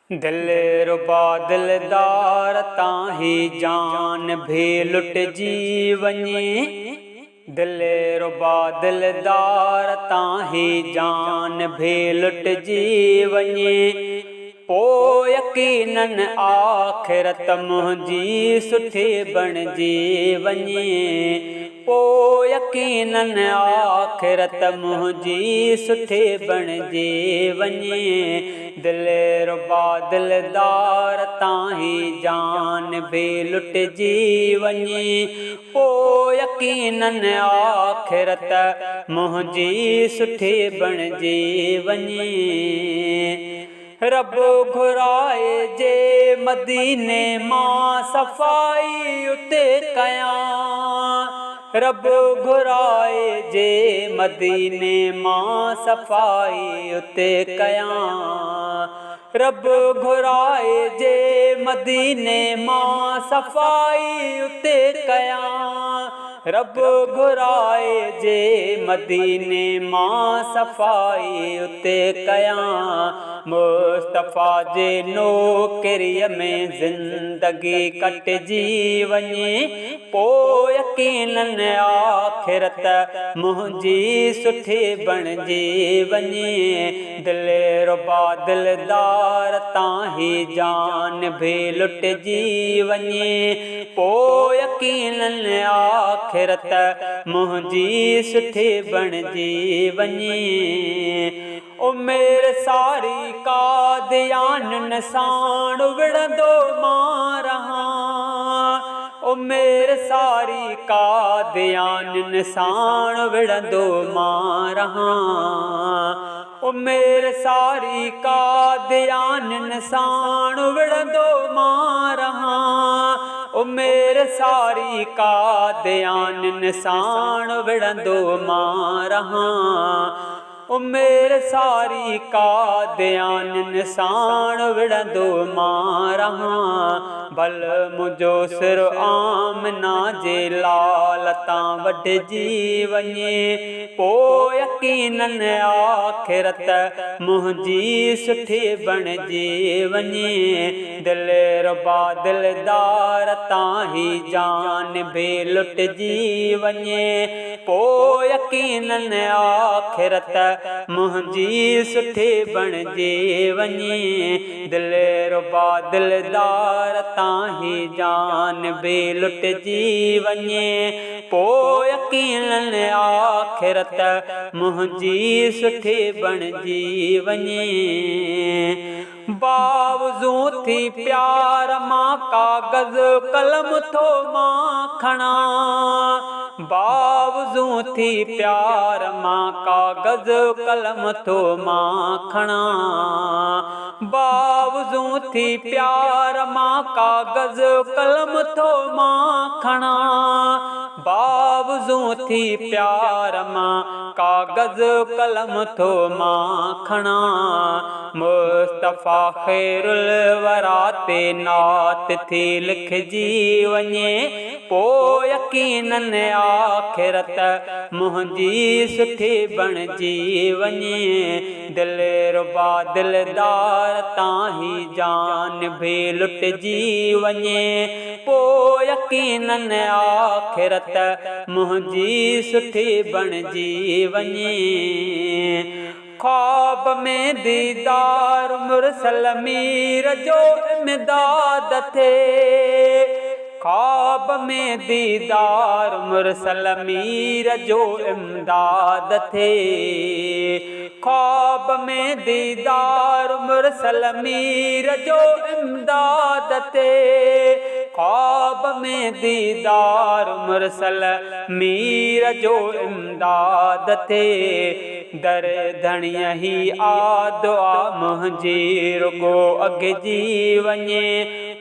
दिल रुबा दिलदार ताही जान भी लुट जी वञे। दिल रुबा दिलदार ताही जान भी लुट जी वञे। पो यकीनन आखिरत मुंहिंजी सुठी बणिजी वञे। पो यकीनन आखिरत मुंहिंजी सुठी बणिजी वञे। दिल रुबा दिलदार ताही जान भी लुटजी वञे। पो यकीनन आखिरत मुंहिंजी सुठी बणिजी वञे। रब घुराए जे मदीने मां सफ़ाई उते कयां। रब घुराए जे मदीने मां सफ़ाई उते कयां। रब घुराए जे मदीने मां सफ़ाई उते कयां। रब घुराए जे मदीने मां सफ़ाई उते कयां। मुस्तफ़ा जे नौकरीअ में ज़िंदगी कटिजी वञे। पो यकीनन आखिरत मुंहिंजी सुठी बणिजी वञे। दिल रुबा दिलदार ताही जान भी लुटजी वञे। पो यकीनन आखिरत मुंहिंजी सुठी बणिजी वञे। उमिरि सारी कादियाननि साण विढ़ंदो मां रहां। उमिरि सारी कादियाननि साण विढ़ंदो मां रहां। उमिरि सारी कादियाननि साण विढ़ंदो मां रहां। उमिरि सारी कादियाननि साण विढ़ंदो मां रहां। उमिरि सारी कादियाननि साण विढ़ंदो मां रहां। भल मुंहिंजो सिर आमना जे लाल तां वढिजी वञे। पो यकीनन आखिरत मुंहिंजी सुठी बणिजी वञे। दिल रुबा दिलदार ताही जान भी लुटजी वञे। पो यकीनन आखिरत मुंहिंजी सुठी बणिजी वञे। दिल रुबा दिलदार ताही जान भी लुटजी वञे। पो यकीनन आखिरत मुंहिंजी सुठी बणिजी वञे। बावज़ू थी प्यार मां कागज़ कलम थो मां खणां। बावज़ू थी प्यार मां कागज़ कलम थो मां खणां। बावज़ू थी प्यार मां कागज़ कलम थो मां खणां। बावज़ू थी प्यार मां कागज़ कलम थो मां खणां। मुस्तफ़ा ख़ैरुल वरा ते नात थी लिखजी वञे। पो यकीनन आखिरत मुंहिंजी सुठी बणिजी वञे। दिल रुबा दिलदार ताही जान भी लुटजी वञे। पो यकीनन आखिरत मुंहिंजी सुठी बणिजी वञे। ख्वाब में दीदार मुरसल मीर जो इमदाद थे। ख्वाब में दीदार मुरसल मीर जो इमदाद थे। ख्वाब में दीदार मुरसल मीर जो इमदाद थे। ख्वाब में दीदार मुरसल मीर जो इमदाद थे। दर धणीअ ही आ दुआ मुंहिंजी रुगो अॻिजी वञे।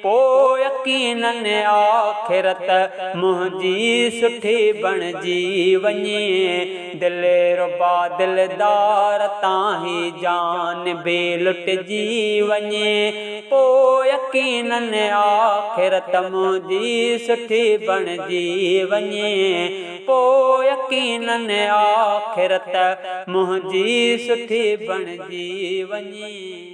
पो यकीनन आखिरत मुंहिंजी सुठी बणिजी वञे। दिल रुबा दिलदार ताही जान भी लुटजी वञे। पो यकीनन आखिरत मुंहिंजी सुठी बणिजी वञे। पो यकीनन आखिरत मुंहिंजी सुठी बणिजी वञे।